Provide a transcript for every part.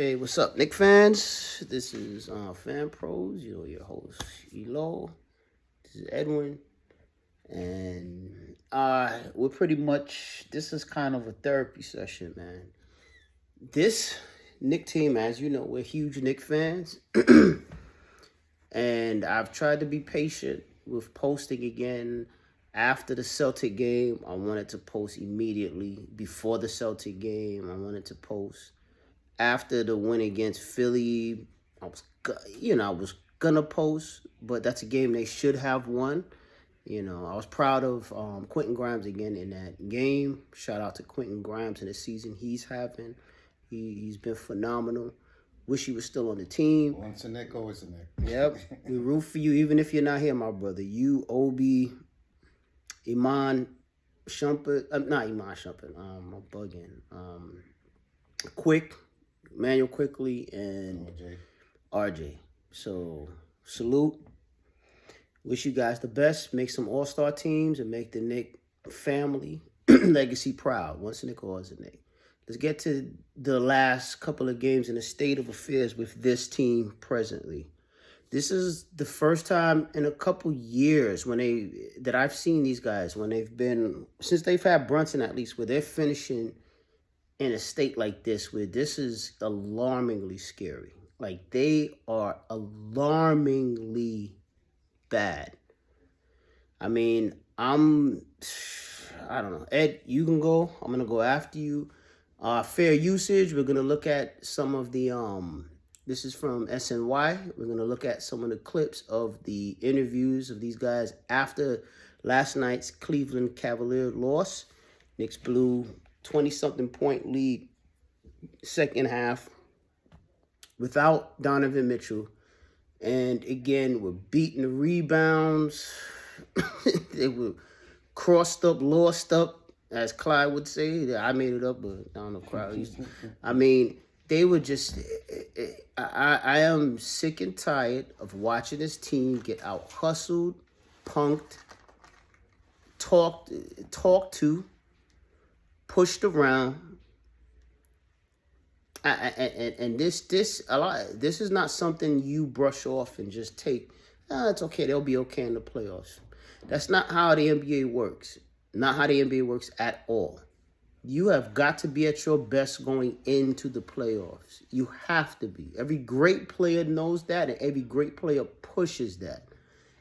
Hey, what's up, Knicks fans? This is Fan Pros, your host, Elo. This is Edwin. And we're pretty much, this is kind of a therapy session, man. This Knicks team, as you know, we're huge Knicks fans. And I've tried to be patient with posting again. After the Celtic game, I wanted to post immediately. Before the Celtic game, I wanted to post. After the win against Philly, I was gonna post, but that's a game they should have won. I was proud of Quentin Grimes again in that game. Shout out to Quentin Grimes and the season he's having. He's been phenomenal. Wish he was still on the team. Once a Knick, always a Knick. Yep, we root for you even if you're not here, my brother. You, Obi, Iman Shumpert, not Iman Shumpert. I'm bugging. Quick. Manuel Quickly and RJ. So, salute. Wish you guys the best. Make some all-star teams and make the Knick family legacy proud. Once a Knick, always a Knick. Let's get to the last couple of games and the state of affairs with this team presently. This is the first time in a couple years that I've seen these guys since they've had Brunson at least, where they're finishing in a state like this, where this is alarmingly scary. Like, they are alarmingly bad. I mean, I don't know. Ed, you can go. I'm going to go after you. Fair usage, we're going to look at some of the, this is from SNY. We're going to look at some of the clips of the interviews of these guys after last night's Cleveland Cavaliers loss. Knicks blew 20-something point lead second half without Donovan Mitchell. And again, we're beating the rebounds. They were crossed up, lost up, as Clyde would say. I made it up, but I don't know if Clyde used to. I mean, they were just... I am sick and tired of watching this team get out-hustled, punked, talked to, pushed around, and this is not something you brush off and just take. It's okay. They'll be okay in the playoffs. That's not how the NBA works. Not how the NBA works at all. You have got to be at your best going into the playoffs. You have to be. Every great player knows that, and every great player pushes that.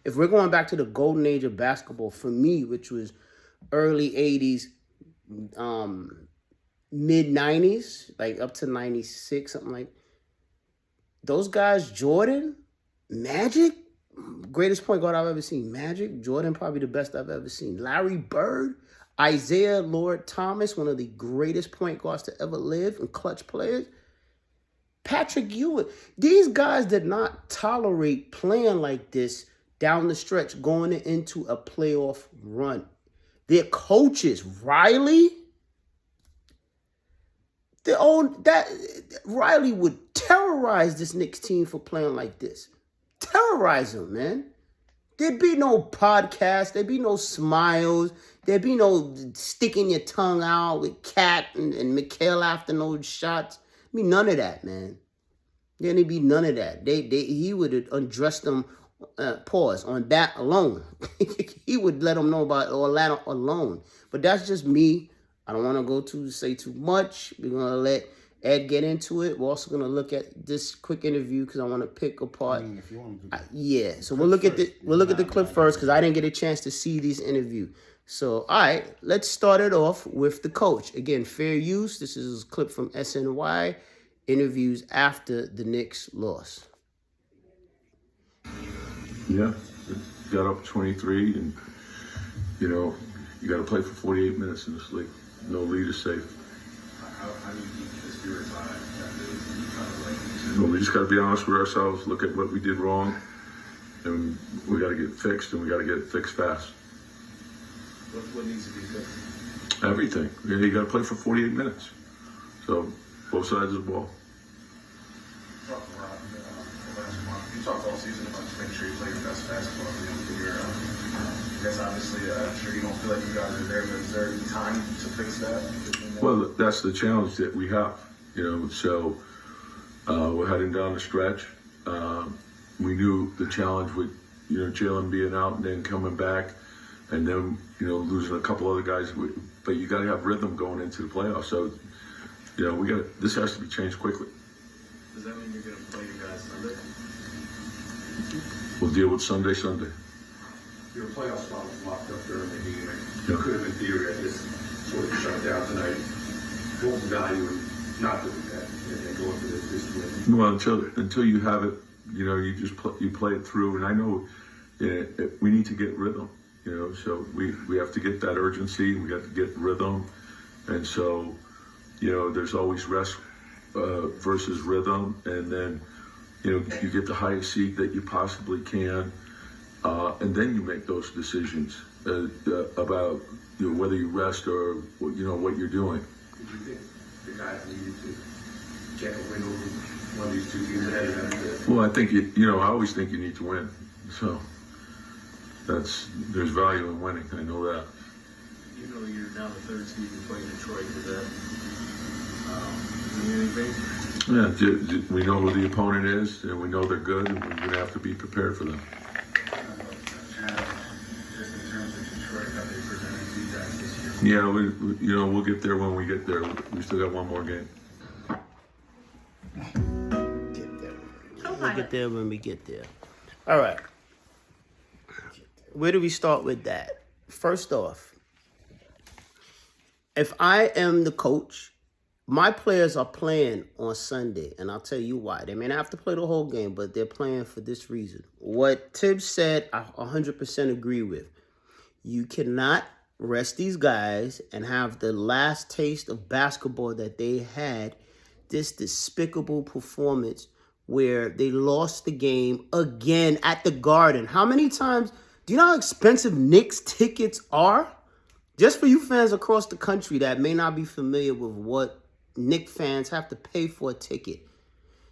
If we're going back to the golden age of basketball, for me, which was early 80s, mid 90s, like up to 96, something like those guys. Jordan, Magic, greatest point guard I've ever seen. Magic, Jordan, probably the best I've ever seen. Larry Bird, Isaiah Lord Thomas, one of the greatest point guards to ever live, and clutch players. Patrick Ewing. These guys did not tolerate playing like this down the stretch going into a playoff run. Their coaches, Riley, Riley would terrorize this Knicks team for playing like this. Terrorize them, man. There'd be no podcast. There'd be no smiles. There'd be no sticking your tongue out with Cat and Mikhail after no shots. I mean, none of that, man. There'd be none of that. He would have undressed them. Pause on that alone. He would let them know about Orlando alone. But that's just me. I don't want to say too much. We're going to let Ed get into it. We're also going to look at this quick interview because I want to pick apart. If you want to do yeah, so we'll look at the clip first because I didn't get a chance to see these interviews. So, all right, let's start it off with the coach. Again, fair use. This is a clip from SNY, interviews after the Knicks loss. Yeah, got up 23, and, you got to play for 48 minutes in this league. No lead is safe. How do you keep the spirit high? Well, we just got to be honest with ourselves, look at what we did wrong, and we got to get fixed, and we got to get it fixed fast. What needs to be fixed? Everything. You got to play for 48 minutes. So, both sides of the ball. You talked all season about just making sure you play your best basketball at the end of the year. I guess obviously, I'm sure you don't feel like you guys are there, but is there any time to fix that? Well, that's the challenge that we have, so heading down the stretch. We knew the challenge with, Jalen being out and then coming back, and then, losing a couple other guys. But you got to have rhythm going into the playoffs. So, this has to be changed quickly. Does that mean you're going to play your guys Sunday? We'll deal with Sunday. Your playoff spot was locked up during the game. Yeah. You could have, in theory, I guess, sort of shut down tonight. What was the value in not doing that and going for this win? Well, until you have it, you just you play it through. And I know we need to get rhythm. So we have to get that urgency. We have to get rhythm, and so there's always rest versus rhythm, and then you get the highest seed that you possibly can, and then you make those decisions about whether you rest or what you're doing. Did you think the guys needed to get a win over one of these two teams ahead of them? Well, I think I always think you need to win. So there's value in winning. I know that. You're now the third seed and playing Detroit. Does that mean anything? Yeah, we know who the opponent is, and we know they're good, and we're going to have to be prepared for them. Just in terms of Detroit, how they presented to you guys this year. Yeah, we'll get there when we get there. We still got one more game. We'll get there when we get there. All right. Where do we start with that? First off, if I am the coach, my players are playing on Sunday, and I'll tell you why. They may not have to play the whole game, but they're playing for this reason. What Thibs said, I 100% agree with. You cannot rest these guys and have the last taste of basketball that they had, this despicable performance where they lost the game again at the Garden. How many times? Do you know how expensive Knicks tickets are? Just for you fans across the country that may not be familiar with what Knicks fans have to pay for a ticket.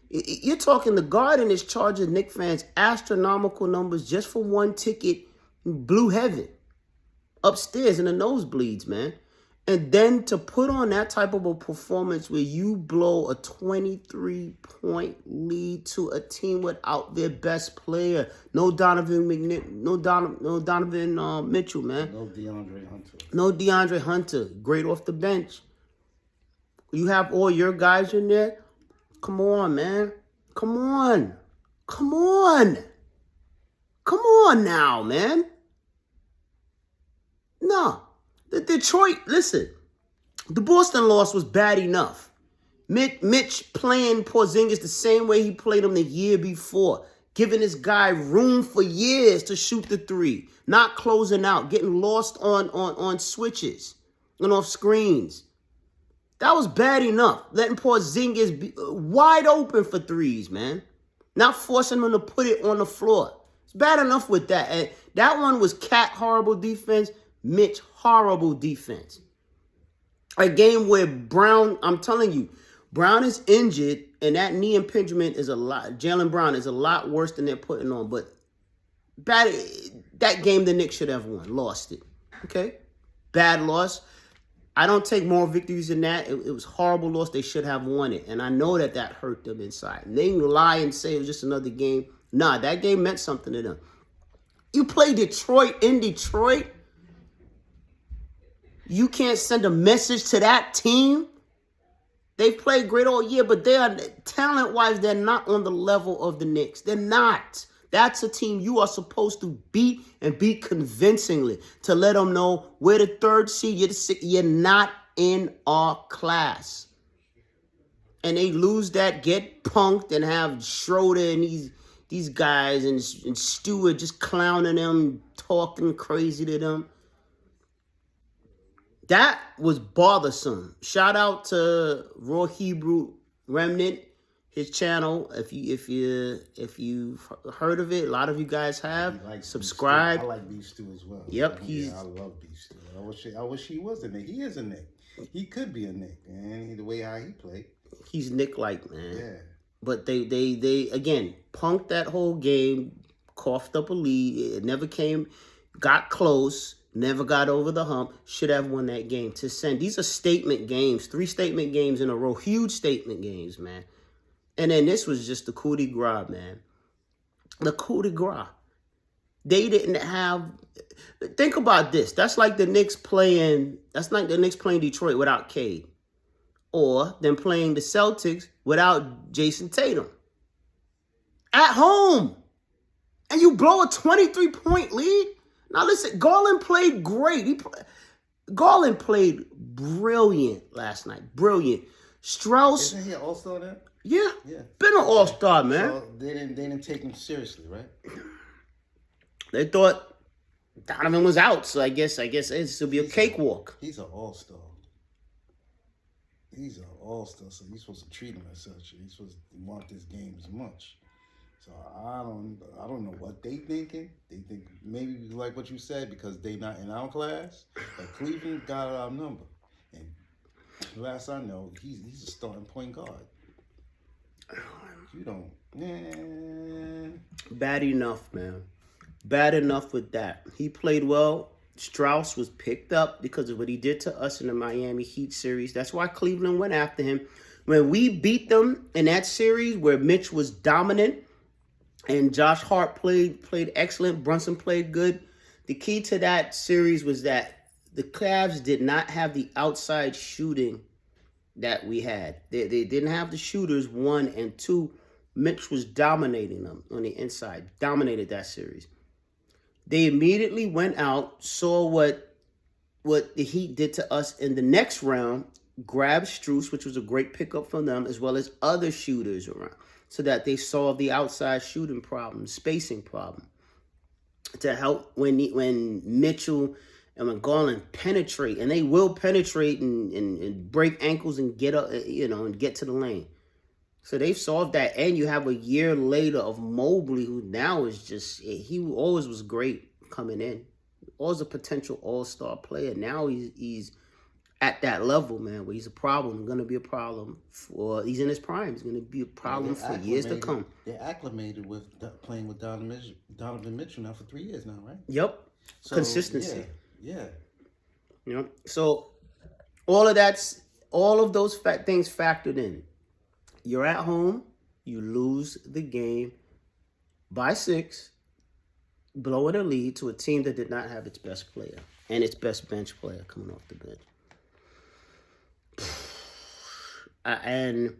You're talking the Garden is charging Knicks fans astronomical numbers just for one ticket in Blue Heaven. Upstairs in the nosebleeds, man. And then to put on that type of a performance where you blow a 23-point lead to a team without their best player. No Donovan Mitchell, man. No DeAndre Hunter. Great off the bench. You have all your guys in there. Come on, man. Come on now, man. No. The Detroit, listen, the Boston loss was bad enough. Mitch playing Porzingis the same way he played him the year before, giving this guy room for years to shoot the three, not closing out, getting lost on switches and off screens. That was bad enough, letting Porzingis be wide open for threes, man. Not forcing him to put it on the floor. It's bad enough with that. And that one was Cat horrible defense, Mitch horrible defense. A game where Brown, I'm telling you, Brown is injured and that knee impingement is a lot. Jaylen Brown is a lot worse than they're putting on. But that game the Knicks should have won. Lost it. Okay? Bad loss. I don't take more victories than that. It was horrible loss. They should have won it. And I know that hurt them inside. And they lie and say it was just another game. Nah, that game meant something to them. You play Detroit in Detroit. You can't send a message to that team. They've played great all year, but they are, talent-wise, they're not on the level of the Knicks. They're not. That's a team you are supposed to beat and beat convincingly to let them know we're the third seed, you're the sixth, you're not in our class. And they lose that, get punked, and have Schroeder and these guys and Stewart just clowning them, talking crazy to them. That was bothersome. Shout out to Raw Hebrew Remnant, his channel. If you've heard of it, a lot of you guys have. Subscribe. I like Beef Stew as well. Yep, I love Beef Stew. I wish he was a Knick. He is a Knick. He could be a Knick, man. The way how he played. He's Knick-like, man. Yeah. But they again punked that whole game, coughed up a lead. It never came, got close. Never got over the hump. Should have won that game to send. These are statement games. 3 statement games in a row. Huge statement games, man. And then this was just the coup de grace, man. The coup de grace. They didn't have. Think about this. That's like the Knicks playing. That's like the Knicks playing Detroit without Cade, or them playing the Celtics without Jason Tatum. At home, and you blow a 23-point lead. Now listen, Garland played great. Garland played brilliant last night. Brilliant. Strauss. Isn't he an all-star now? Yeah. Yeah. Been an all-star, man. So they didn't take him seriously, right? They thought Donovan was out, so I guess this will be a cakewalk. He's an all-star. He's an all-star, so you're supposed to treat him as such. You're supposed to want this game as much. So I don't know what they thinking. They think maybe like what you said, because they not in our class, but Cleveland got our number. And last I know, he's a starting point guard. You don't, Bad enough, man. Bad enough with that. He played well. Strauss was picked up because of what he did to us in the Miami Heat series. That's why Cleveland went after him. When we beat them in that series where Mitch was dominant and Josh Hart played excellent, Brunson played good, the key to that series was that the Cavs did not have the outside shooting that we had. They didn't have the shooters, 1 and 2. Mitch was dominating them on the inside, dominated that series. They immediately went out, saw what the Heat did to us in the next round, grabbed Strus, which was a great pickup from them, as well as other shooters around, so that they solved the outside shooting problem, spacing problem, to help when Mitchell and when Garland penetrate, and they will penetrate and break ankles and get up, and get to the lane. So they've solved that, and you have a year later of Mobley, who now is just, he always was great coming in. Always a potential all-star player. Now he's at that level, man, where he's a problem, going to be a problem he's in his prime. He's going to be a problem for years to come. They're acclimated with playing with Donovan Mitchell now for 3 years now, right? Yep. So, Consistency. Yeah. So all of those things factored in. You're at home, you lose the game by 6, blowing a lead to a team that did not have its best player and its best bench player coming off the bench. And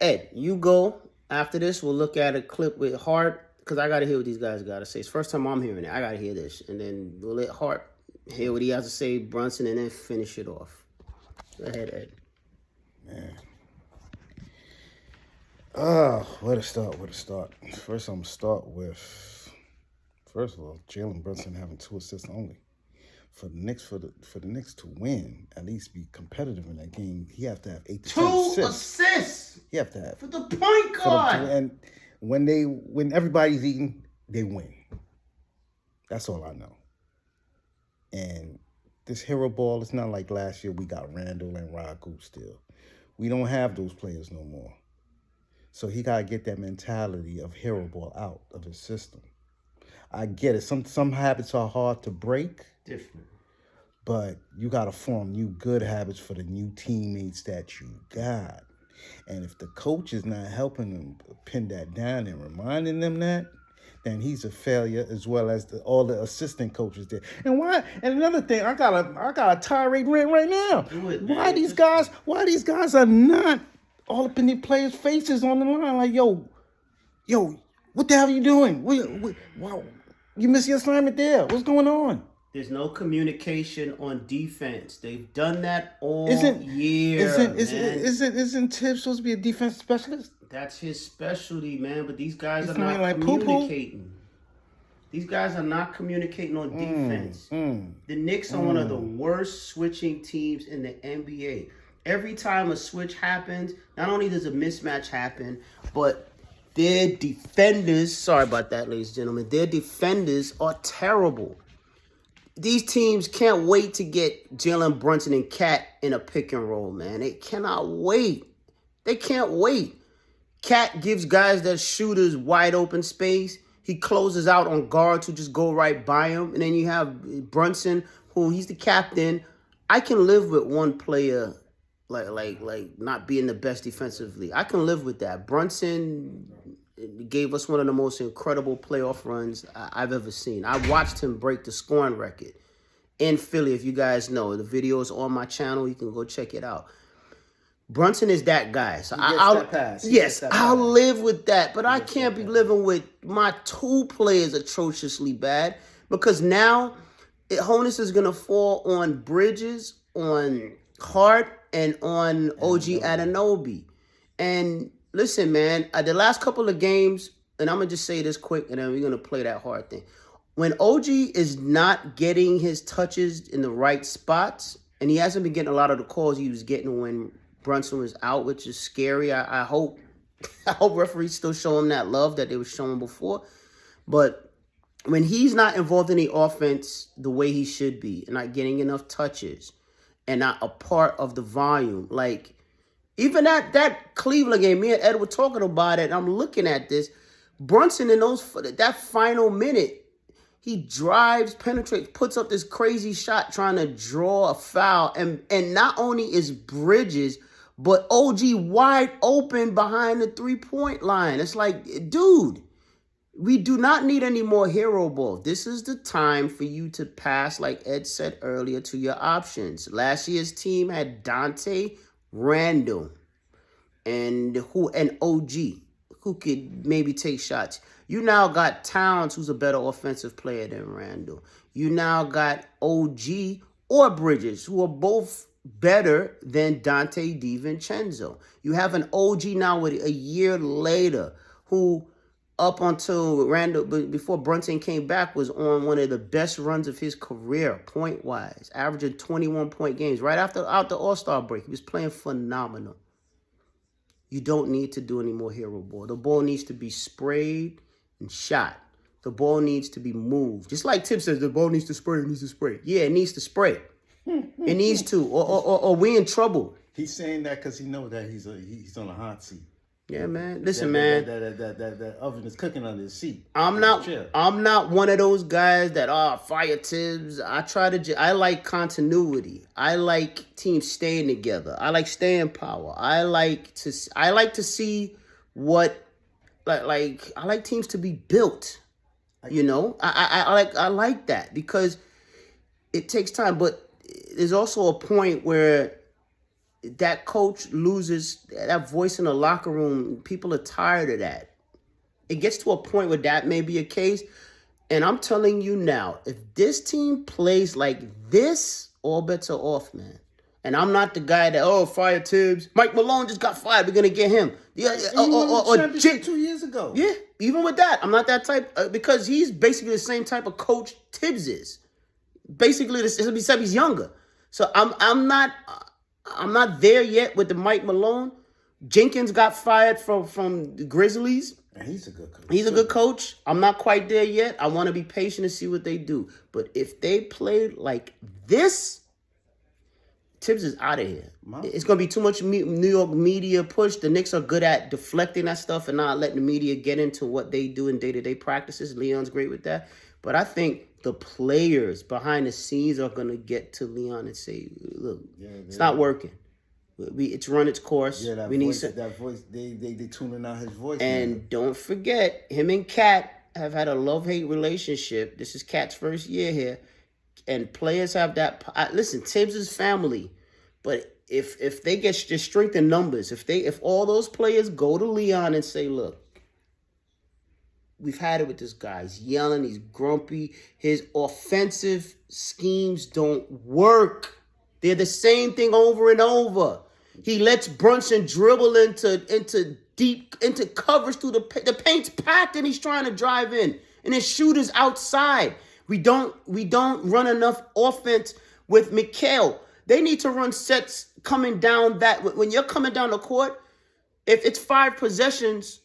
Ed, you go after this. We'll look at a clip with Hart, because I got to hear what these guys got to say. It's the first time I'm hearing it. I got to hear this. And then we'll let Hart hear what he has to say, Brunson, and then finish it off. Go ahead, Ed. Man. Where to start? First, I'm going to start with, first of all, Jalen Brunson having 2 assists only. For the Knicks, for the Knicks to win, at least be competitive in that game, he have to have 8 to 10 assists. 2 assists. He have to have For the point guard. And when everybody's eating, they win. That's all I know. And this hero ball, it's not like last year we got Randall and Ragu still. We don't have those players no more. So he got to get that mentality of hero ball out of his system. I get it. Some habits are hard to break. Different. But you got to form new good habits for the new teammates that you got. And if the coach is not helping them pin that down and reminding them that, then he's a failure, as well as all the assistant coaches there. And why? And another thing, I got a tirade rant right now. Why these guys are not all up in the players' faces on the line? Like, yo, what the hell are you doing? Wow, you missed your assignment there. What's going on? There's no communication on defense. They've done that all year. Isn't Thibs supposed to be a defense specialist? That's his specialty, man. But these guys are not not like communicating. These guys are not communicating on defense. The Knicks are one of the worst switching teams in the NBA. Every time a switch happens, not only does a mismatch happen, but their defenders, sorry about that, ladies and gentlemen, their defenders are terrible. These teams can't wait to get Jalen Brunson and Cat in a pick and roll, man. They cannot wait. They can't wait. Cat gives guys that shooters wide open space. He closes out on guards who just go right by him. And then you have Brunson, who he's the captain. I can live with one player like not being the best defensively. I can live with that. Brunson gave us one of the most incredible playoff runs I've ever seen. I watched him break the scoring record in Philly. If you guys know, the video is on my channel. You can go check it out. Brunson is that guy. So I'll live with that. But I can't be living with my two players atrociously bad, because now Honus is going to fall on Bridges, on Hart, and on OG Anunoby. And listen, man, the last couple of games, and I'm going to just say this quick, and then we're going to play that hard thing. When OG is not getting his touches in the right spots, and he hasn't been getting a lot of the calls he was getting when Brunson was out, which is scary. I hope referees still show him that love that they were showing before. But when he's not involved in the offense the way he should be, and not getting enough touches, and not a part of the volume, like even that Cleveland game, me and Ed were talking about it, and I'm looking at this. Brunson in that final minute, he drives, penetrates, puts up this crazy shot trying to draw a foul. And not only is Bridges, but OG wide open behind the three-point line. It's like, dude, we do not need any more hero ball. This is the time for you to pass, like Ed said earlier, to your options. Last year's team had Dante, Randall, and OG, who could maybe take shots. You now got Towns, who's a better offensive player than Randall. You now got OG or Bridges, who are both better than Dante DiVincenzo. You have an OG now with a year later, who up until Randall, before Brunson came back, was on one of the best runs of his career, point-wise, averaging 21-point games. Right out the All-Star break, he was playing phenomenal. You don't need to do any more hero ball. The ball needs to be sprayed and shot. The ball needs to be moved. Just like Tip says, the ball needs to spray, it needs to spray. Yeah, it needs to spray. It needs to, or we in trouble. He's saying that because he knows that he's on a hot seat. Yeah, man. Listen, man. That oven is cooking under his seat. I'm not one of those guys that fire Tibbs. I like continuity. I like teams staying together. I like staying power. I like to see what I like teams to be built. You know, I like that because it takes time. But there's also a point where that coach loses that voice in the locker room. People are tired of that. It gets to a point where that may be a case. And I'm telling you now, if this team plays like this, all bets are off, man. And I'm not the guy that, fire Tibbs. Mike Malone just got fired. We're going to get him. Yeah, or 2 years ago. Yeah, even with that. I'm not that type, because he's basically the same type of coach Tibbs is. Basically, except he's younger. So I'm not there yet with the Mike Malone. Jenkins got fired from the Grizzlies. And he's a good coach. He's a good coach. I'm not quite there yet. I want to be patient and see what they do. But if they play like this, Tibbs is out of here. It's going to be too much New York media push. The Knicks are good at deflecting that stuff and not letting the media get into what they do in day-to-day practices. Leon's great with that. But I think the players behind the scenes are going to get to Leon and say, look, it's not working. It's run its course. Yeah, that voice, they tuning out his voice. And don't forget, him and Cat have had a love-hate relationship. This is Cat's first year here. And players have that. Listen, Tibbs is family. But if they get just strength in numbers, if all those players go to Leon and say, look, we've had it with this guy. He's yelling. He's grumpy. His offensive schemes don't work. They're the same thing over and over. He lets Brunson dribble into coverage through the paint's packed and he's trying to drive in. And his shooter's outside. We don't run enough offense with Mikal. They need to run sets coming down that. When you're coming down the court, if it's 5 possessions,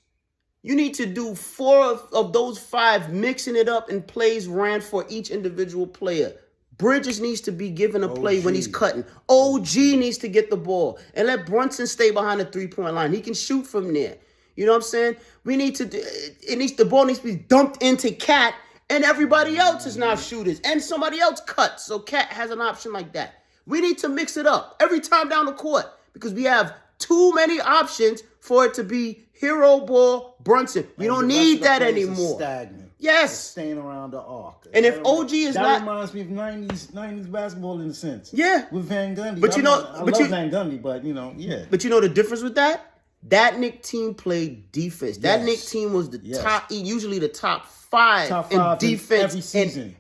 you need to do 4 of those 5, mixing it up in plays ran for each individual player. Bridges needs to be given a play when he's cutting. OG needs to get the ball. And let Brunson stay behind the 3-point line. He can shoot from there. You know what I'm saying? The ball needs to be dumped into Cat, and everybody else is now shooters. And somebody else cuts. So Cat has an option like that. We need to mix it up every time down the court. because we have too many options for it to be hero ball Brunson. We don't need that anymore. Stagnant. Yes. It's staying around the arc. And if OG is that not, reminds me of 90s basketball in a sense. Yeah. With Van Gundy. But you know, I love Van Gundy, but yeah. But you know the difference with that? That Knicks team played defense. That Knicks team was the usually the top five in defense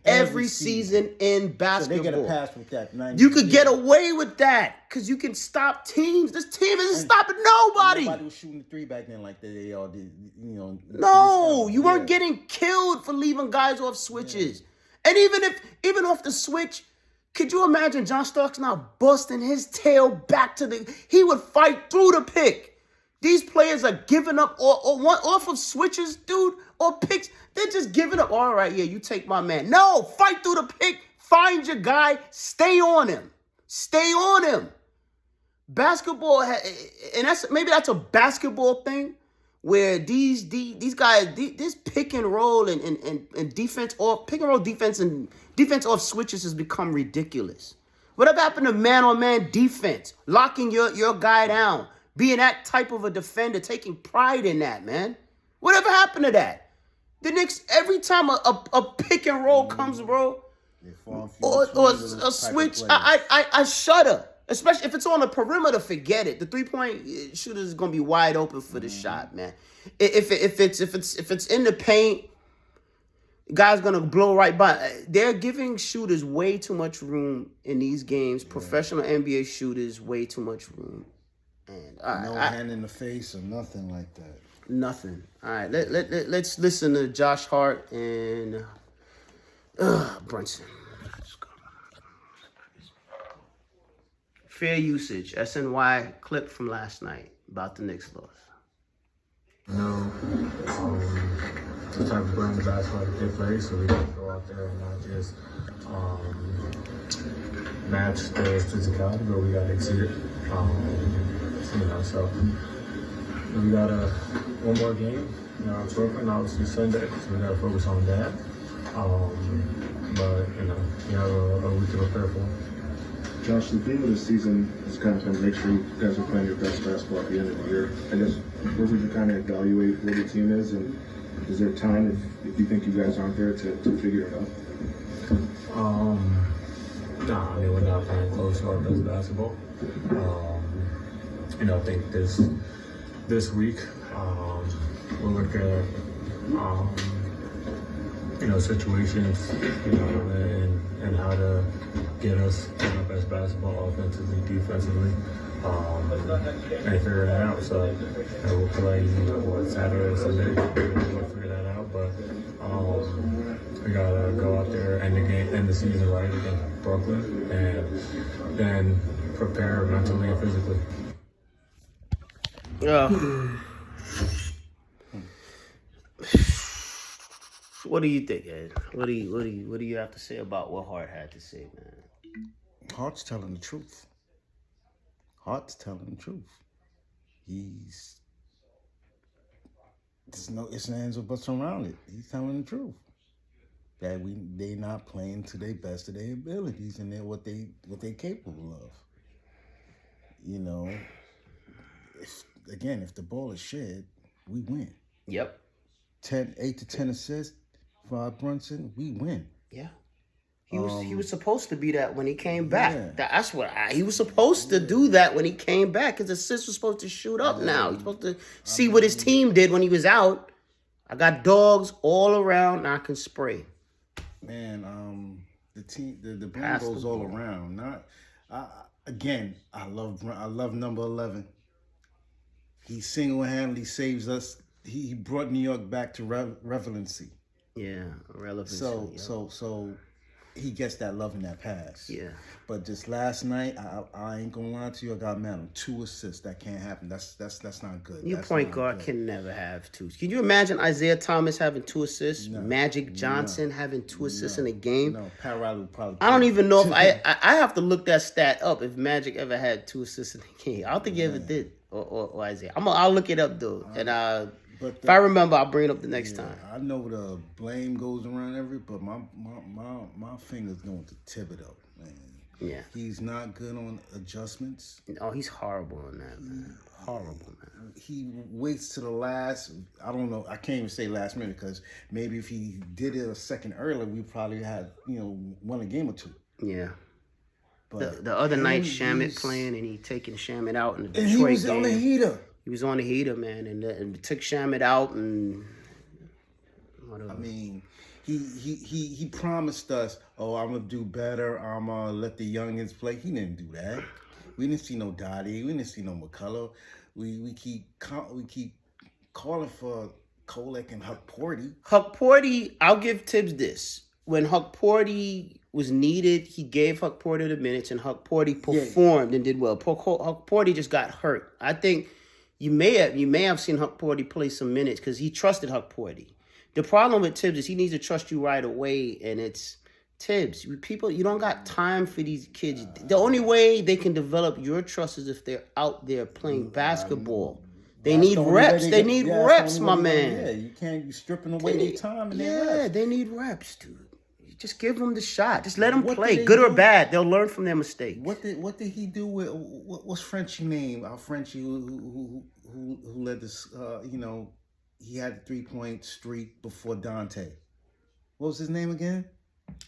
every season in basketball. So they get a pass with that. You could get away with that because you can stop teams. This team isn't stopping nobody. Nobody was shooting the three back then like they all did. No, you weren't getting killed for leaving guys off switches. And even off the switch, could you imagine John Starks now busting his tail back to he would fight through the pick. These players are giving up off of switches, dude, or picks. They're just giving up. All right, yeah, you take my man. No, fight through the pick. Find your guy. Stay on him. Stay on him. Basketball, and maybe that's a basketball thing where these guys, this pick and roll and defense or pick and roll defense and defense off switches has become ridiculous. Whatever happened to man-on-man defense, locking your guy down? Being that type of a defender, taking pride in that, man. Whatever happened to that? The Knicks, every time a pick and roll comes, bro, or a switch, I shudder. Especially if it's on the perimeter, forget it. The 3-point shooter is gonna be wide open for the shot, man. If it's in the paint, guy's gonna blow right by. They're giving shooters way too much room in these games. Professional NBA shooters way too much room. And, no hand in the face or nothing like that. Nothing. All right, let's listen to Josh Hart and Brunson. Fair usage. SNY clip from last night about the Knicks loss. The type of brand of basketball that they play, so we got to go out there and not just match the physicality, but we got to exceed it. So we got one more game. It's working, obviously Sunday, so we got to focus on that. But we have a week to prepare for. Josh, the theme of the season has kind of been make sure you guys are playing your best basketball at the end of the year. I guess where would you kind of evaluate where the team is, and is there time if you think you guys aren't there to figure it out? We're not playing close to our best basketball. I think this week we'll look at situations, and how to get us our best basketball offensively, defensively, and figure that out. So we'll play Saturday, Sunday, we'll figure that out. But we gotta go out there end the season right against Brooklyn, and then prepare mentally and physically. What do you think, Ed? What do you have to say about what Hart had to say, man? Hart's telling the truth. Hart's telling the truth. There's no ifs, ands, or buts around it. He's telling the truth. That they not playing to their best of their abilities and they're what they capable of. If the ball is shared, we win. Yep. 8 to 10 assists for Brunson, we win. Yeah. He was supposed to be that when he came back. Yeah. That's what he was supposed to do that when he came back. His assist was supposed to shoot up now. He's supposed to see what his team did when he was out. I got dogs all around and I can spray. Man, the team, the blame goes all around. I love number 11. He single-handedly saves us. He brought New York back to relevancy. Yeah, relevancy. So he gets that love in that pass. Yeah. But just last night, I ain't gonna lie to you. I got mad on 2 assists. That can't happen. That's not good. Your point guard can never have 2. Can you imagine Isaiah Thomas having 2 assists? No. Magic Johnson having 2 assists in a game? No, Pat Riley probably. I don't even know if I have to look that stat up. If Magic ever had 2 assists in a game, I don't think he ever did. Or Isaiah. I'll look it up though, and if I remember, I'll bring it up the next time. I know the blame goes around but my finger's going to Thibodeau, man. Yeah. He's not good on adjustments. Oh, he's horrible on that, man. Horrible, man. He waits to the last. I don't know. I can't even say last minute because maybe if he did it a second earlier, we probably had won a game or two. Yeah. But The other night, Shamit he's- playing, and he taking Shamit out in the Detroit and he was game. on the heater. He was on the heater, man, and took Shamit out and whatever. I mean, he promised us, oh, I'm gonna do better. I'm gonna let the youngins play. He didn't do that. We didn't see no Dottie. We didn't see no McCullough. We keep calling for Kolek and Huckporty. Huckporty, I'll give Thibs this. When Huckporty was needed, he gave Huckporty the minutes, and Huckporty performed and did well. Huckporty just got hurt. I think you may have seen Huckporty play some minutes because he trusted Huckporty. The problem with Thibs is he needs to trust you right away, and it's Thibs. You don't got time for these kids. The only way they can develop your trust is if they're out there playing basketball. They need reps. They need reps, my man. Yeah, you can't be stripping away their time and their reps. They need reps, dude. You just give them the shot. Just let them What play, did they good or do? bad. They'll learn from their mistakes. What did he do with what's Frenchie name? Our Frenchie who led this. He had a 3-point streak before Dante. What was his name again?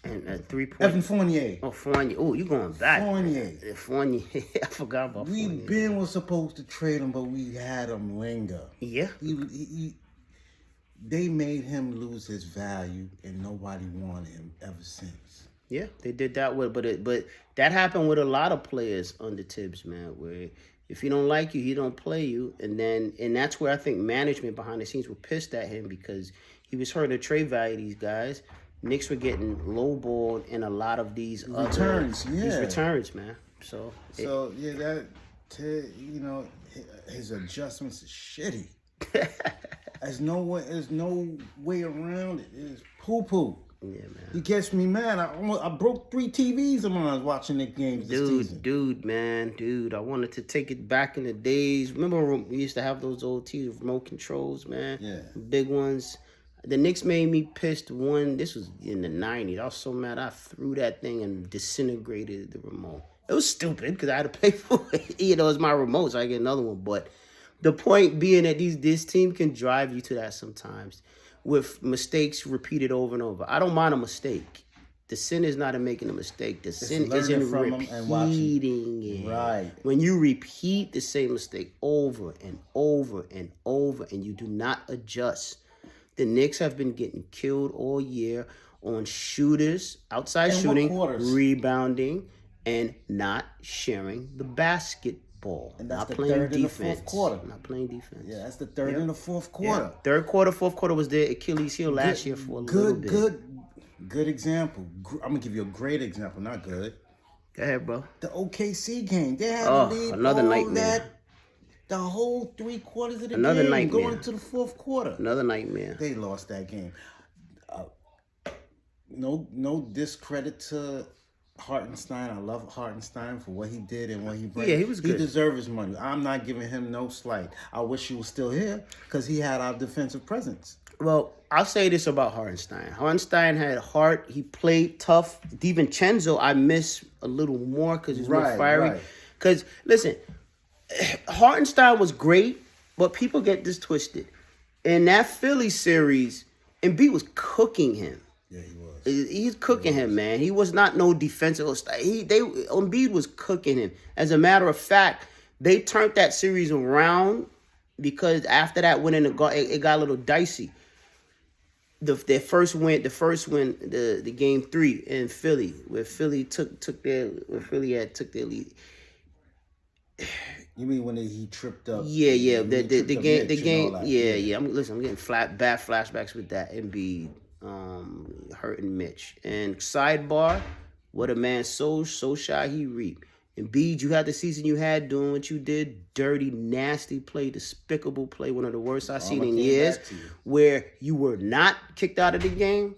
And 3-point. Evan Fournier. Oh, Fournier. Oh, you going back. Fournier. Fournier. I forgot about Fournier. Was supposed to trade him, but we had him linger. Yeah. They made him lose his value, and nobody wanted him ever since. Yeah, they did that with, but that happened with a lot of players under Thibs, man. Where if he don't like you, he don't play you, and that's where I think management behind the scenes were pissed at him because he was hurting the trade value of these guys. Knicks were getting lowballed in a lot of these returns, these returns, man. His adjustments is shitty. There's no way around it. It's poo-poo. Yeah, man. He gets me mad. I broke 3 TVs of mine watching the games this season. Dude, I wanted to take it back in the days. Remember we used to have those old TVs with remote controls, man? Yeah. Big ones. The Knicks made me pissed one. This was in the 90s. I was so mad I threw that thing and disintegrated the remote. It was stupid because I had to pay for it. It's my remote, so I get another one. But the point being that this team can drive you to that sometimes with mistakes repeated over and over. I don't mind a mistake. The sin is not in making a mistake. The sin is in repeating it. Right. When you repeat the same mistake over and over and over and you do not adjust, the Knicks have been getting killed all year on shooters, outside shooting, rebounding, and not sharing the basketball. And that's not the playing third defense. and the fourth quarter. Not playing defense. Yeah, that's the third and the fourth quarter. Yeah. Third quarter, fourth quarter was their Achilles heel last year for a little bit. Good example. I'm going to give you a great example, not good. Go ahead, bro. The OKC game. They had to lead another nightmare. The whole 3 quarters of the Another game nightmare. going to the fourth quarter. Another nightmare. They lost that game. No discredit to Hartenstein. I love Hartenstein for what he did and what he brought. Yeah, he was good. He deserves his money. I'm not giving him no slight. I wish he was still here because he had our defensive presence. Well, I'll say this about Hartenstein. Hartenstein had heart. He played tough. DiVincenzo, I miss a little more because he's more fiery. Because, listen, Hartenstein was great, but people get this twisted. In that Philly series, Embiid was cooking him. Yeah, he was. He's cooking him, man. He was not no defensive. Embiid was cooking him. As a matter of fact, they turned that series around because after that win it got a little dicey. The game 3 in Philly, where Philly took their lead. You mean when he tripped up? Yeah. The game. Yeah. I'm getting bad flashbacks with that. Embiid hurting Mitch. And sidebar, what a man sows, so shall he reap. Embiid, you had the season you had doing what you did. Dirty, nasty play, despicable play. One of the worst I've seen in years. Where you were not kicked out of the game.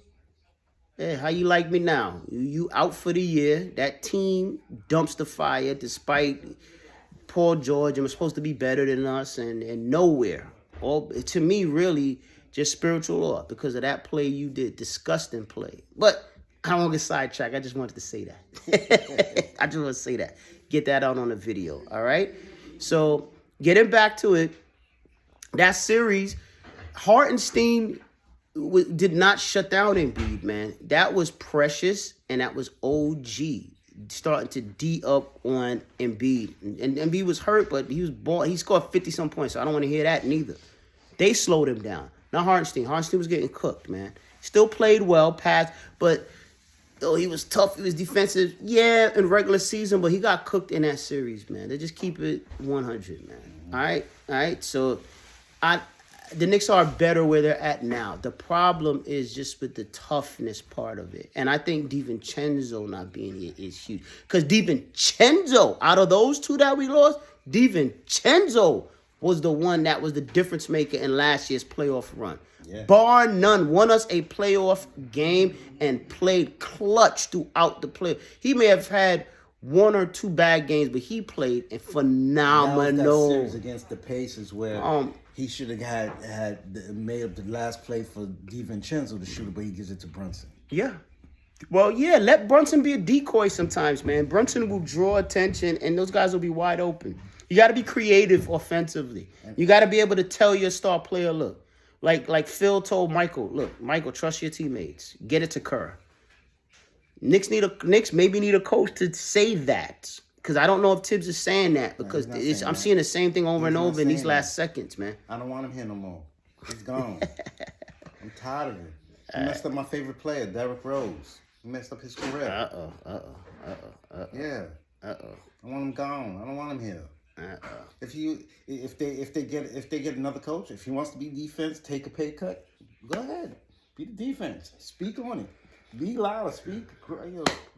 Hey, how you like me now? You out for the year. That team dumps the fire despite Paul George and was supposed to be better than us and nowhere. All to me, really, just spiritual law because of that play you did. Disgusting play. But I don't want to get sidetracked. I just wanted to say that. I just want to say that. Get that out on the video, all right? So, getting back to it, that series, Hartenstein did not shut down Embiid, man. That was Precious, and that was OG starting to D up on Embiid. And Embiid was hurt, but he scored 50-some points, so I don't want to hear that neither. They slowed him down. Not Hartenstein. Hartenstein was getting cooked, man. Still played well, passed, but he was tough. He was defensive, yeah, in regular season, but he got cooked in that series, man. They just keep it 100, man. All right. So, the Knicks are better where they're at now. The problem is just with the toughness part of it. And I think DiVincenzo not being here is huge. Because DiVincenzo, out of those two that we lost, DiVincenzo was the one that was the difference maker in last year's playoff run. Yeah. Bar none, won us a playoff game and played clutch throughout the play. He may have had one or two bad games, but he played a phenomenal. That series against the Pacers where he should have had made up the last play for DiVincenzo to shoot it, but he gives it to Brunson. Yeah. Well, yeah, let Brunson be a decoy sometimes, man. Brunson will draw attention, and those guys will be wide open. You got to be creative offensively. You got to be able to tell your star player, look, like Phil told Michael, look, Michael, trust your teammates. Get it to Kerr. Knicks maybe need a coach to say that. Because I don't know if Thibs is saying that. Because I'm seeing the same thing over and over in these last seconds, man. I don't want him here no more. He's gone. I'm tired of it. He messed up my favorite player, Derrick Rose. He messed up his career. Yeah. I want him gone. I don't want him here. If they get another coach, if he wants to be defense, take a pay cut, go ahead. Be the defense. Speak on it. Be loud. Speak.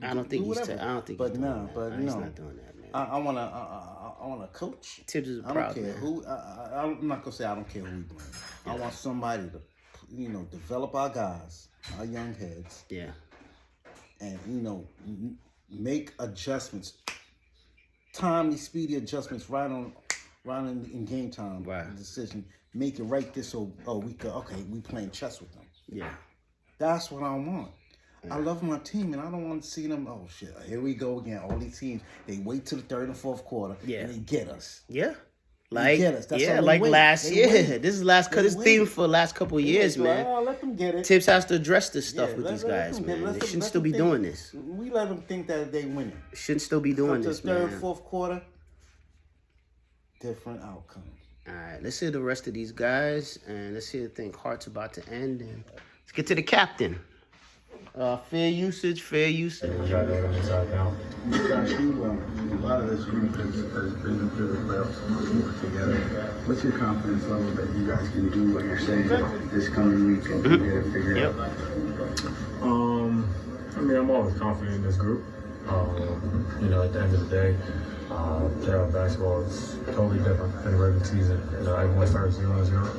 I don't think he's. I don't think. But no. He's not doing that, man. I want a coach. Thibs is I proud, don't care man. who. I'm not gonna say I don't care who we bring. Yeah. I want somebody to, develop our guys, our young heads. Yeah. And make adjustments. Timely, speedy adjustments right in game time. Right. Decision. Make it right this so we playing chess with them. Yeah. That's what I want. I love my team, and I don't want to see them. Oh shit! Here we go again. All these teams, they wait till the third and fourth quarter, and they get us. Yeah, they get us. That's like wait. last year. Wait. This is last theme for the last couple of years, man. Let them get it. Thibs has to address this stuff with these guys, man. They shouldn't still be doing this. We let them think that they winning. Shouldn't still be doing this, man. Third, fourth quarter, different outcome. All right, let's hear the rest of these guys, and let's hear the thing. Hart's about to end, and let's get to the captain. Fair usage. We got that on the side now. A lot of this group has been through the playoffs together. What's your confidence level that you guys can do what you're saying this coming week and get it figured out? I'm always confident in this group. At the end of the day, playoff basketball is totally different than the regular season. Everyone starts 0-0.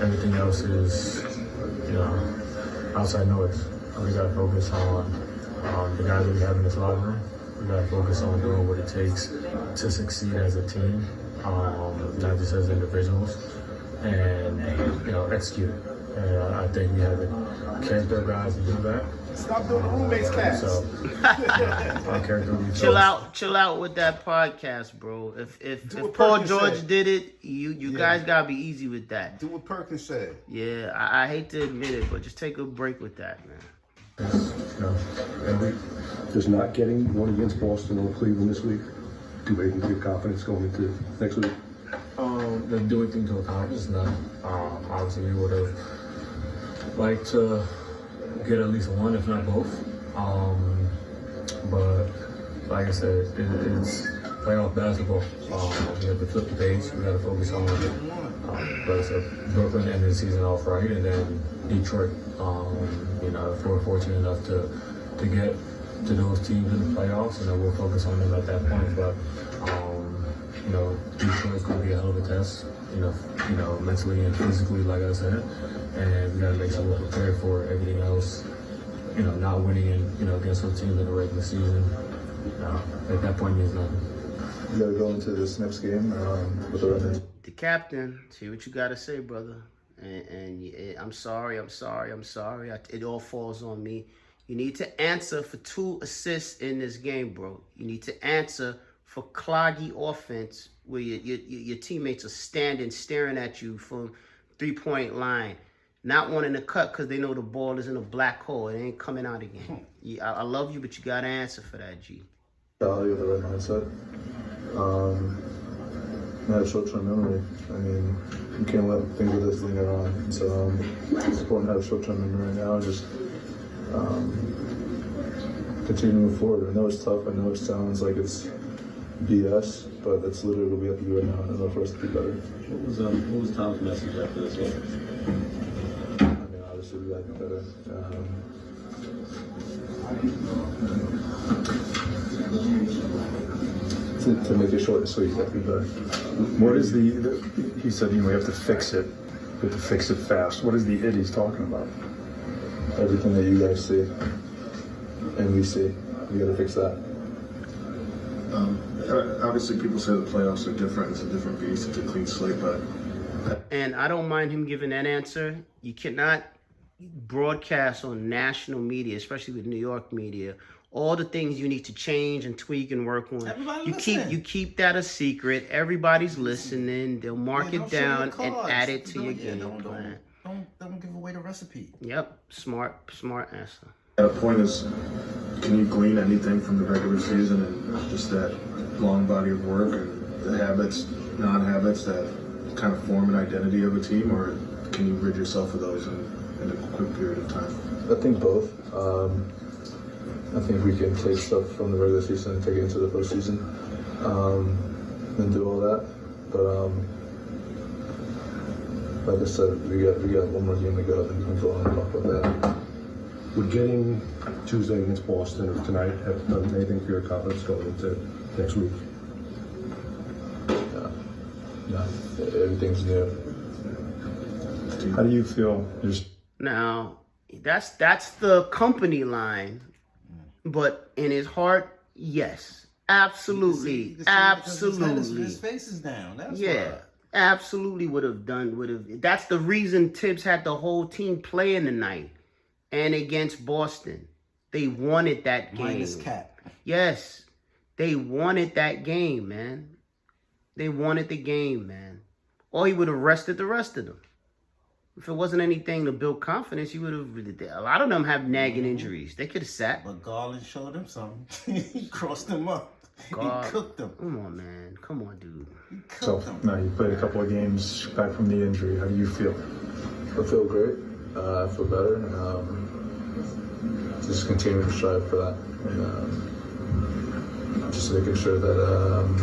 Everything else is, outside noise. We got to focus on the guys that we have in this locker room. We got to focus on doing what it takes to succeed as a team, not just as individuals, and execute. And I think we have the character guys to do that. Stop doing the roommates cast. Our character will be chill out with that podcast, bro. If Paul George did it, you guys gotta be easy with that. Do what Perkins said. Yeah, I hate to admit it, but just take a break with that, man. Just not getting one against Boston or Cleveland this week, do they give confidence going into next week? They're doing things to accomplish that. Obviously, we would have liked to get at least one, if not both. But like I said, it's playoff basketball. We have to flip the page. We got to focus on like I said, Brooklyn ended the season off right, and then Detroit. If we're fortunate enough to get to those teams in the playoffs, we'll focus on them at that point. But Detroit's going to be a hell of a test. Mentally and physically, like I said, and we got to make sure we're prepared for everything else. Not winning against those teams in the regular season. At that point means nothing. You got to go into this next game with the record. The captain, see what you got to say, brother. I'm sorry. It all falls on me. You need to answer for 2 assists in this game, bro. You need to answer for cloggy offense where your teammates are standing, staring at you from 3-point line, not wanting to cut because they know the ball is in a black hole. It ain't coming out again. I love you, but you got to answer for that, G. You have the right mindset. I have short-term memory. I mean, you can't let things like this linger on. So it's important to have short-term memory right now and just continue to move forward. I know it's tough. I know it sounds like it's BS, but that's literally what we have to do right now in order for us to be better. What was Tom's message after this game? I mean, obviously we got to be better. To make it short and sweet, that be better. What is he said, we have to fix it. We have to fix it fast. What is the it he's talking about? Everything that you guys see and we see, we got to fix that. Obviously, people say the playoffs are different. It's a different beast. It's a clean slate, but... And I don't mind him giving that answer. You cannot broadcast on national media, especially with New York media, all the things you need to change and tweak and work on. You keep that a secret. Everybody's listening. They'll mark it down and add it to your game plan. Don't give away the recipe. Yep, smart answer. The point is, can you glean anything from the regular season and just that long body of work and the habits, non-habits that kind of form an identity of a team, or can you rid yourself of those in a quick period of time? I think both. I think we can take stuff from the regular season and take it into the postseason and do all that. But like I said, we got one more game to go, and we can go on and talk about that. Would getting Tuesday against Boston or tonight have done anything for your confidence going into next week? No, everything's new. How do you feel? Now, that's the company line, but in his heart, yes, absolutely, absolutely. His face is down. That's yeah, absolutely would have. That's the reason Thibs had the whole team playing tonight and against Boston. They wanted that game. Minus Cap. Yes, they wanted that game, man. They wanted the game, man. Or he would have rested the rest of them. If it wasn't anything to build confidence, you would have. A lot of them have nagging injuries. They could have sat. But Garland showed him something. He crossed them up. He cooked them. Come on, man. Come on, dude. So now you played a couple of games back from the injury. How do you feel? I feel great. I feel better. Just continue to strive for that. And just making sure that I'm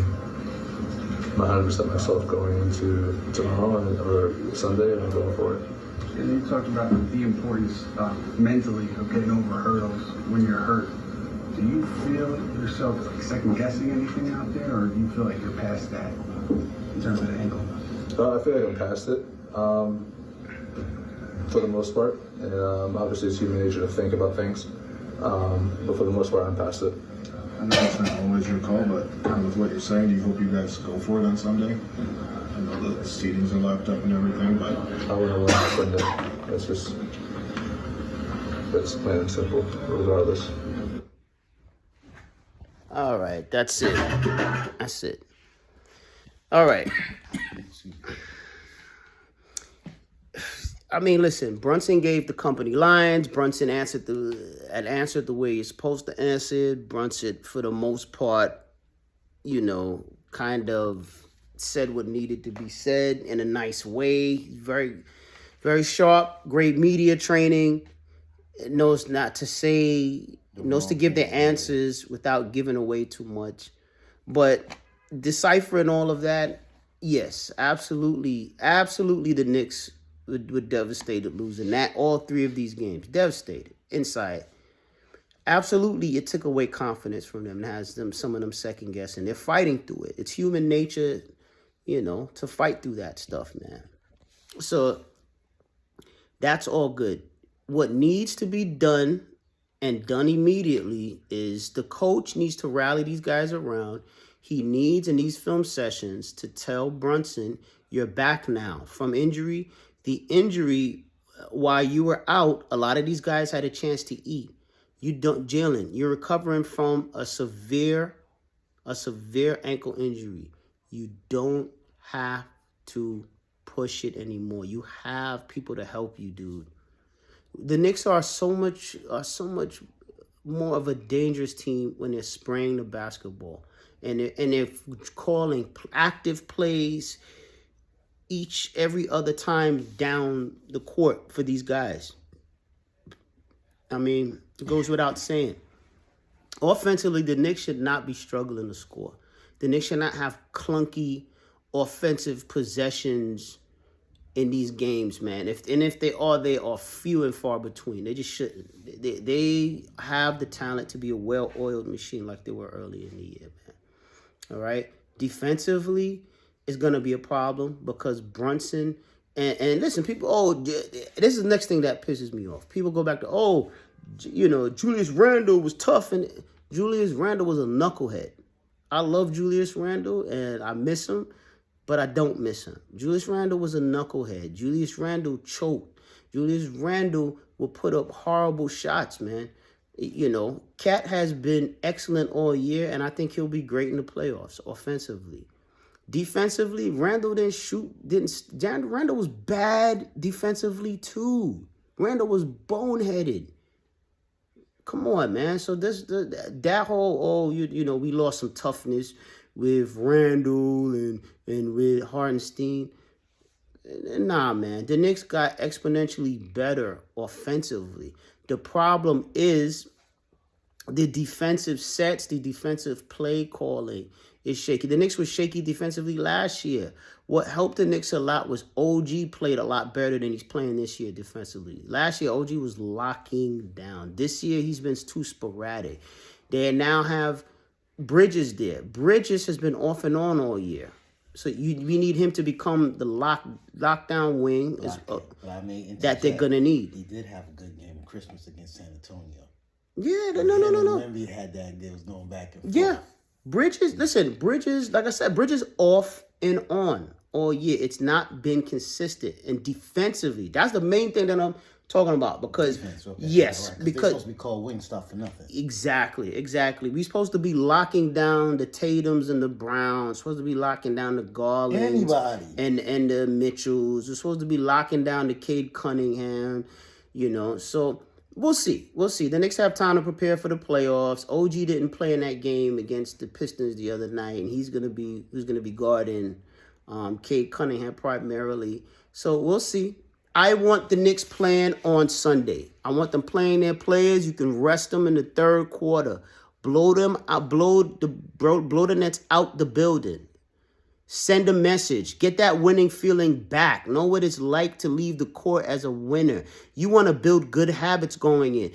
100% myself going into tomorrow or Sunday and going forward. And you talked about the importance mentally of getting over hurdles when you're hurt. Do you feel yourself like second guessing anything out there, or do you feel like you're past that in terms of the ankle? I feel like I'm past it for the most part. And obviously it's human nature to think about things. But for the most part, I'm past it. I know it's not always your call, but kind of with what you're saying, do you hope you guys go for it on Sunday? I know the seatings are locked up and everything, but... I wouldn't want to win it. That's plain and simple, regardless. All right, that's it. That's it. All right. I mean, listen, Brunson gave the company lines. Brunson answered the way he's supposed to answer. Brunson, for the most part, kind of said what needed to be said in a nice way. Very, very sharp, great media training. Knows not to say, knows to give the answers without giving away too much. But deciphering all of that, yes, absolutely, the Knicks were devastated losing that. All 3 of these games, devastated inside. Absolutely, it took away confidence from them and has some of them second guessing. They're fighting through it. It's human nature, to fight through that stuff, man. So that's all good. What needs to be done and done immediately is the coach needs to rally these guys around. He needs, in these film sessions, to tell Brunson, you're back now from injury. The injury, while you were out, a lot of these guys had a chance to eat. Jalen, you're recovering from a severe ankle injury. You don't have to push it anymore. You have people to help you, dude. The Knicks are so much more of a dangerous team when they're spraying the basketball, and they're calling active plays every other time down the court for these guys. I mean, it goes without saying. Offensively, the Knicks should not be struggling to score. The Knicks should not have clunky offensive possessions in these games, man. If they are few and far between. They just shouldn't. They have the talent to be a well-oiled machine like they were early in the year, man. All right? Defensively, it's going to be a problem because Brunson and listen, people, this is the next thing that pisses me off. People go back to, Julius Randle was tough, and Julius Randle was a knucklehead. I love Julius Randle, and I miss him, but I don't miss him. Julius Randle was a knucklehead. Julius Randle choked. Julius Randle will put up horrible shots, man. Cat has been excellent all year, and I think he'll be great in the playoffs offensively. Defensively, Randle Randle was bad defensively too. Randle was boneheaded. Come on, man. So that whole we lost some toughness with Randle and with Hartenstein. Nah, man. The Knicks got exponentially better offensively. The problem is the defensive sets, the defensive play calling is shaky. The Knicks were shaky defensively last year. What helped the Knicks a lot was OG played a lot better than he's playing this year defensively. Last year, OG was locking down. This year, he's been too sporadic. They now have Bridges there. Bridges has been off and on all year. So we need him to become the lockdown wing that they're going to need. He did have a good game on Christmas against San Antonio. Yeah, no. Embiid had that. They was going back and forth. Yeah. Bridges, like I said, Bridges off and on all year. It's not been consistent. And defensively, that's the main thing that I'm talking about. Because, yes, right, because they're supposed to be called wing stuff for nothing. Exactly. We're supposed to be locking down the Tatums and the Browns. Supposed to be locking down the Garlands. Anybody. And the Mitchells. We're supposed to be locking down the Cade Cunningham, So we'll see. The Knicks have time to prepare for the playoffs. OG didn't play in that game against the Pistons the other night, and who's gonna be guarding Cade Cunningham primarily. So we'll see. I want the Knicks playing on Sunday. I want them playing their players. You can rest them in the third quarter. Blow them out. Blow the Nets out the building. Send a message. Get that winning feeling back. Know what it's like to leave the court as a winner. You want to build good habits going in.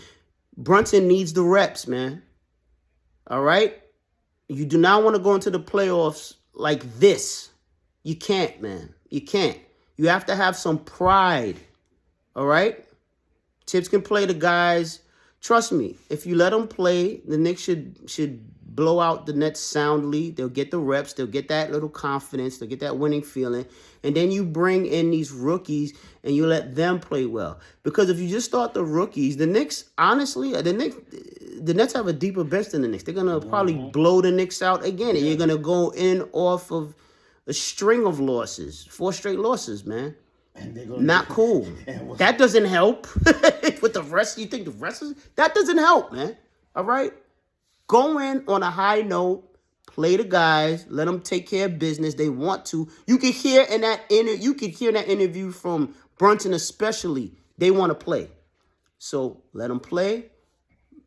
Brunson needs the reps, man. All right? You do not want to go into the playoffs like this. You can't, man. You can't. You have to have some pride. All right? Thibs can play the guys. Trust me, if you let them play, the Knicks should blow out the Nets soundly. They'll get the reps. They'll get that little confidence. They'll get that winning feeling. And then you bring in these rookies and you let them play well. Because if you just start the rookies, the Knicks, honestly, the Nets have a deeper bench than the Knicks. They're going to probably blow the Knicks out again. And you're going to go in off of a string of losses. 4 straight losses, man. Not cool. That doesn't help. With the rest, you think the rest is... That doesn't help, man. All right? Go in on a high note. Play the guys. Let them take care of business. They want to. You could hear in that interview from Brunson especially. They want to play. So let them play.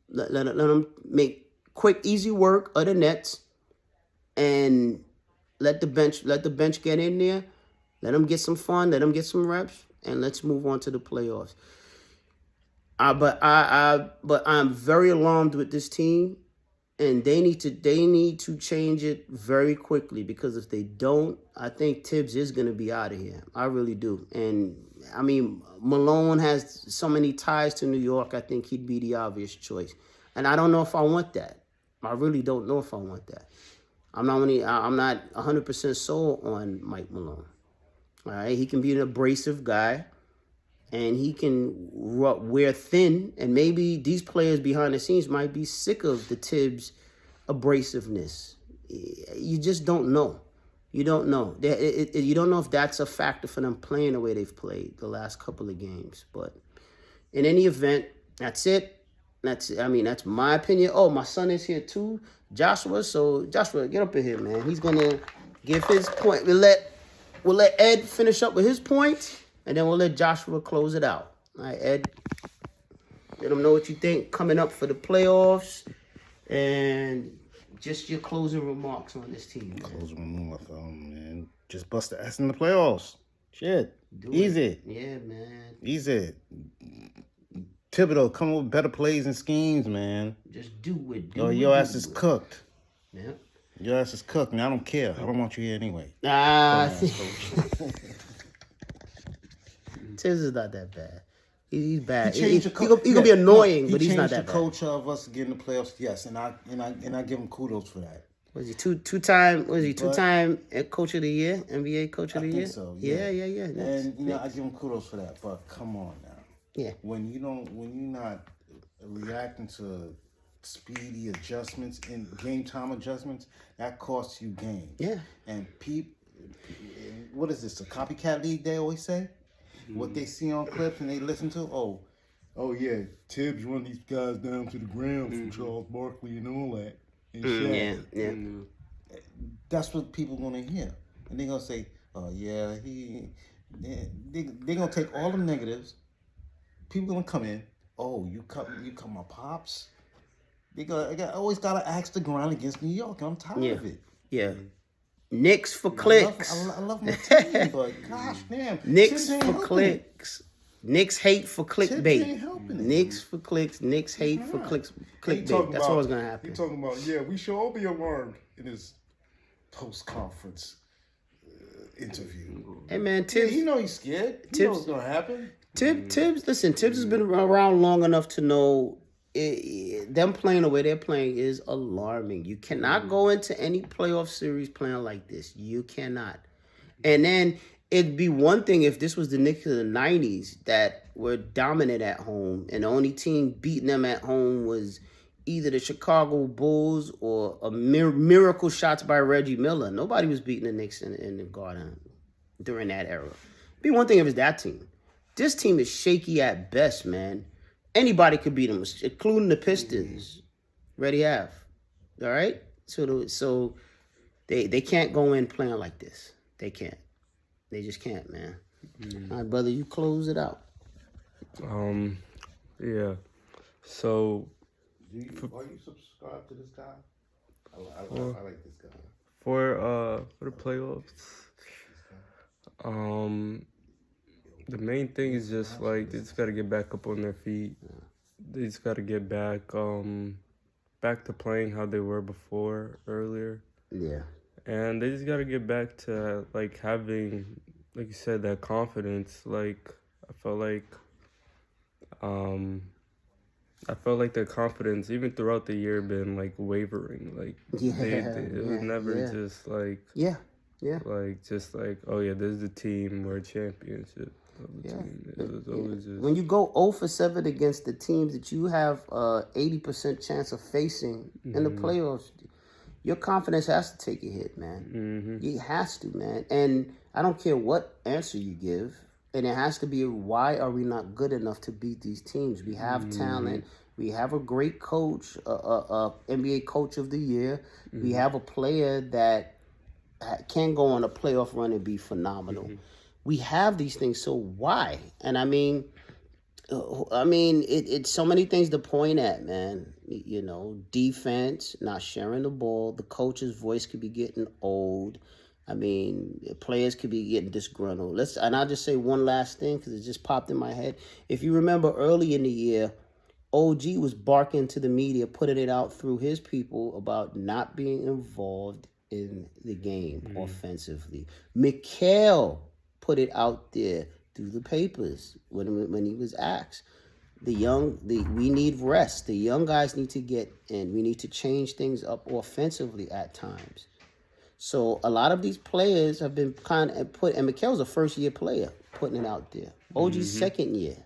Let them make quick, easy work of the Nets. And let the bench get in there. Let them get some fun. Let them get some reps. And let's move on to the playoffs. But I'm very alarmed with this team. And they need to change it very quickly, because if they don't, I think Thibs is going to be out of here. I really do. And, I mean, Malone has so many ties to New York, I think he'd be the obvious choice. And I don't know if I want that. I really don't know if I want that. I'm not 100% sold on Mike Malone. All right, he can be an abrasive guy, and he can wear thin. And maybe these players behind the scenes might be sick of the Thibs abrasiveness. You just don't know. You don't know. You don't know if that's a factor for them playing the way they've played the last couple of games. But in any event, that's it. That's my opinion. Oh, my son is here too, Joshua. So Joshua, get up in here, man. He's gonna give his point. We'll let Ed finish up with his point, and then we'll let Joshua close it out. All right, Ed. Let him know what you think coming up for the playoffs, and just your closing remarks on this team. Closing remarks, man. Just bust the ass in the playoffs. Shit. Easy. Yeah, man. Easy. Thibodeau, come up with better plays and schemes, man. Just do it. Your ass is cooked. Yeah. Your ass is cooked, and I don't care. I don't want you here anyway. Thibs is not that bad. He's bad. He gonna be annoying, but he's not that bad. He changed the culture of us getting the playoffs, yes, and I give him kudos for that. Was he two-time coach of the year, NBA coach of the year? I think so. Yeah. And I give him kudos for that. But come on now. Yeah. When you're not reacting to speedy adjustments in game time adjustments, that costs you games. Yeah. And what is this? A copycat league? They always say. What they see on clips and they listen to. Oh yeah, Thibs run these guys down to the ground from Charles Barkley and all that. And Yeah. That's what people gonna hear, and they gonna say, "Oh yeah, they gonna take all the negatives. People gonna come in. Oh, you cut my pops. Always gotta axe the ground against New York. And I'm tired of it. Yeah. Knicks for clicks. I love my team, but gosh damn, Knicks for clicks. Knicks hate for clickbait. Helping Knicks for clicks. Knicks hate for clickbait. That's always gonna happen. He talking about we should all be alarmed in his post-conference interview. Hey man, Thibs. He know he's scared. He knows what's gonna happen. Thibs has been around long enough to know them playing the way they're playing is alarming. You cannot go into any playoff series playing like this. You cannot. And then it'd be one thing if this was the Knicks of the 90s that were dominant at home, and the only team beating them at home was either the Chicago Bulls or a miracle shots by Reggie Miller. Nobody was beating the Knicks in the Garden during that era. It'd be one thing if it's that team. This team is shaky at best, man. Anybody could beat them, including the Pistons. Ready half. All right? So they can't go in playing like this. They can't. They just can't, man. All right, brother, you close it out. Yeah. So Are you subscribe to this guy? I like this guy. For the playoffs, the main thing is just they just gotta get back up on their feet. They just gotta get back to playing how they were before earlier. Yeah. And they just gotta get back to having, like you said, that confidence. I felt like their confidence even throughout the year been wavering. It was never just oh yeah, this is the team, we're championship. Team. It was always just... When you go 0 for 7 against the teams that you have 80% chance of facing in the playoffs, your confidence has to take a hit, man. It has to, man. And I don't care what answer you give, and it has to be, why are we not good enough to beat these teams? We have talent. We have a great coach, NBA coach of the year. We have a player that can go on a playoff run and be phenomenal. We have these things, so why? And it's so many things to point at, man. Defense, not sharing the ball. The coach's voice could be getting old. Players could be getting disgruntled. And I'll just say one last thing because it just popped in my head. If you remember early in the year, OG was barking to the media, putting it out through his people about not being involved in the game offensively. Mikal put it out there through the papers when he was asked. We need rest. The young guys need to get in. We need to change things up offensively at times. So a lot of these players have been kind of put, and Mikel's a first-year player putting it out there. OG's second year.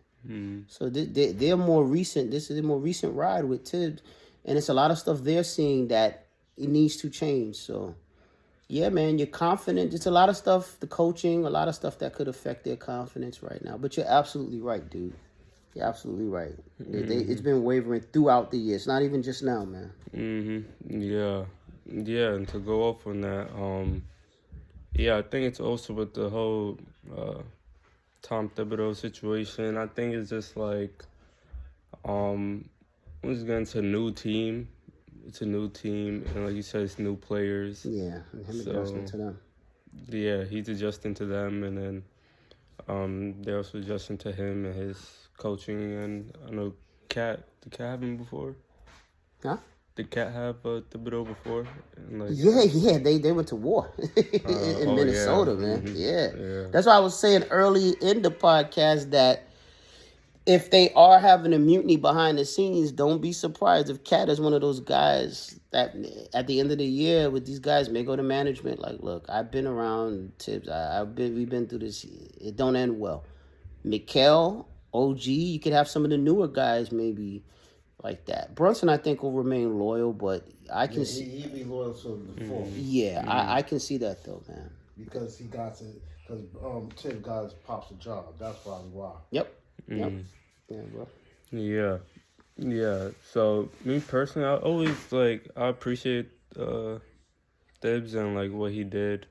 So they're more recent. This is a more recent ride with Thibs, and it's a lot of stuff they're seeing that it needs to change. So, yeah, man, you're confident. It's a lot of stuff, the coaching, a lot of stuff that could affect their confidence right now. But you're absolutely right, dude. You're absolutely right. It's been wavering throughout the year. It's not even just now, man. Yeah, and to go off on that, I think it's also with the whole Tom Thibodeau situation. I think it's just like, once again, it's a new team. It's a new team, and like you said, it's new players. Yeah, and him adjusting to them. Yeah, he's adjusting to them, and then they're also adjusting to him and his coaching. And I know did Cat have him before? Huh? Did Cat have Thibodeau before? And like, Yeah, they went to war in Minnesota, man. Yeah. That's why I was saying early in the podcast that if they are having a mutiny behind the scenes, don't be surprised if Cat is one of those guys that at the end of the year with these guys may go to management like, look, I've been around Thibs. We've been through this. It don't end well. Mikel, OG, you could have some of the newer guys maybe like that. Brunson, I think, will remain loyal, but I can see he'd be loyal to the full. Yeah, I can see that though, man. Because he got to, because Tim got his pops a job. That's probably why. Yep. Yeah, bro. Yeah. So me personally, I appreciate Thibs and like what he did.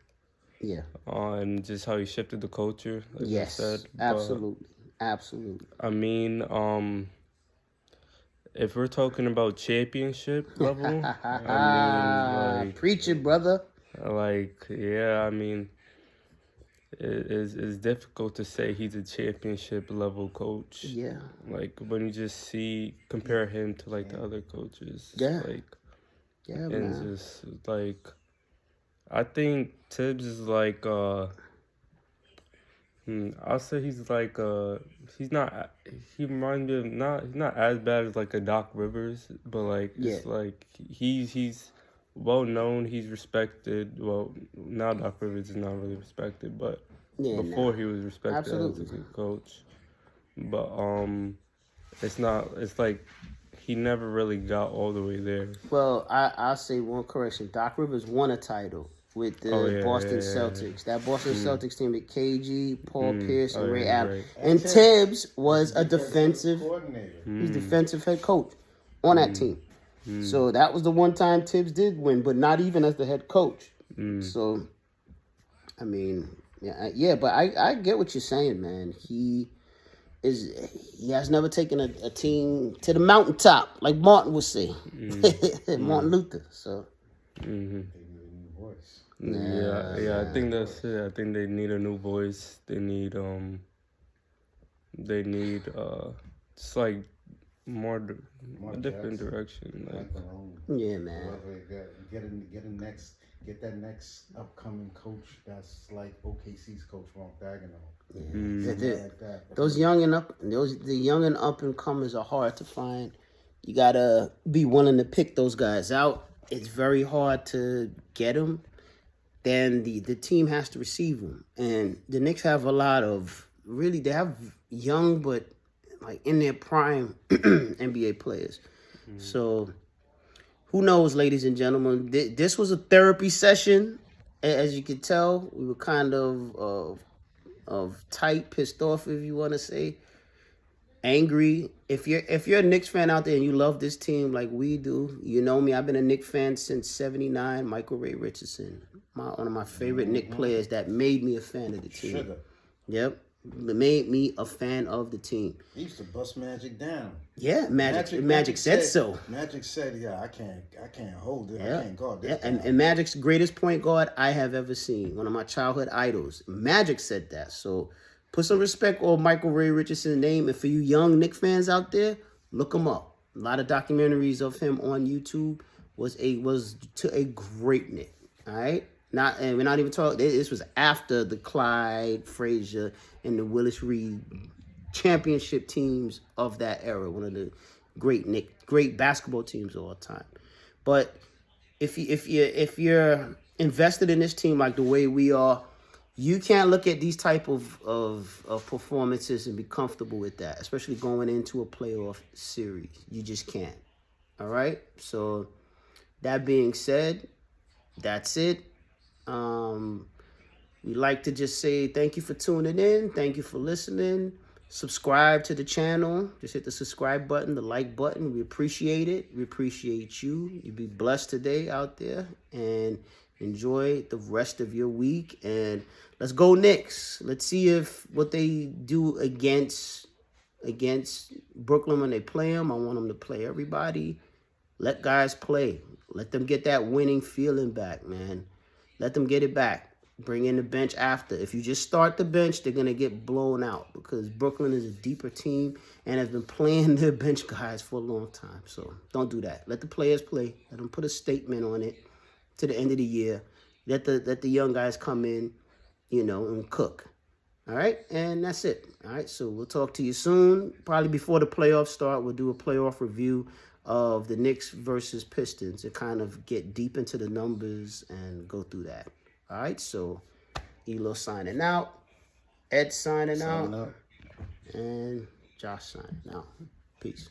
Yeah. And just how he shifted the culture. Like yes. I said. Absolutely. I mean, if we're talking about championship level, I mean, like, preach it, brother. Like, yeah, I mean, it's difficult to say he's a championship level coach. Yeah. Like when you just compare him to like the other coaches. Yeah. Like, yeah, and man. it's just like, I think Thibs is like, I'll say he's like he reminds me of he's not as bad as like a Doc Rivers, but like it's like he's well known, he's respected. Well, now Doc Rivers is not really respected, but before he was respected as a good coach. But it's like he never really got all the way there. Well, I'll say one correction. Doc Rivers won a title with the Boston Celtics. That Boston Celtics team with KG, Paul Pierce, and Ray Allen. Right. And Thibs was a defensive coordinator. He's defensive head coach on that team. So that was the one time Thibs did win, but not even as the head coach. So, I mean, but I get what you're saying, man. He has never taken a team to the mountaintop, like Martin would say. Martin Luther. So. Yeah, I think that's it. I think they need a new voice. They need just like more different direction. Like, yeah, man. Get that next upcoming coach that's like OKC's coach Mark Dagenham. Like that. Those young and up and comers are hard to find. You gotta be willing to pick those guys out. It's very hard to get them. Then the team has to receive them. And the Knicks have a lot of, really, they have young but like in their prime NBA players. So who knows, ladies and gentlemen. This was a therapy session. As you can tell, we were kind of tight, pissed off, if you want to say. Angry. If you're a Knicks fan out there and you love this team like we do, you know me. I've been a Knicks fan since '79. Michael Ray Richardson, one of my favorite Knicks players that made me a fan of the team. Sugar. Yep, made me a fan of the team. He used to bust Magic down. Yeah, Magic said so. Magic said, "Yeah, I can't hold it. Yeah. I can't guard Yeah, this." and Magic's greatest point guard I have ever seen. One of my childhood idols. Magic said that. So. Put some respect on Michael Ray Richardson's name. And for you young Knicks fans out there, look him up. A lot of documentaries of him on YouTube was to a great Knick. All right? And we're not even talking, this was after the Clyde, Frazier, and the Willis Reed championship teams of that era. One of the great basketball teams of all time. But if you're invested in this team like the way we are, you can't look at these type of performances and be comfortable with that, especially going into a playoff series. You just can't. All right? So that being said, that's it. We like to just say thank you for tuning in. Thank you for listening. Subscribe to the channel. Just hit the subscribe button, the like button. We appreciate it. We appreciate you. You be blessed today out there and enjoy the rest of your week. And let's go Knicks. Let's see if what they do against Brooklyn when they play them. I want them to play everybody. Let guys play. Let them get that winning feeling back, man. Let them get it back. Bring in the bench after. If you just start the bench, they're going to get blown out because Brooklyn is a deeper team and has been playing their bench guys for a long time. So don't do that. Let the players play. Let them put a statement on it to the end of the year. Let the young guys come in, and cook. All right? And that's it. All right? So we'll talk to you soon. Probably before the playoffs start, we'll do a playoff review of the Knicks versus Pistons and kind of get deep into the numbers and go through that. All right, so Elo signing out, Ed signing out, and Josh signing out. Peace.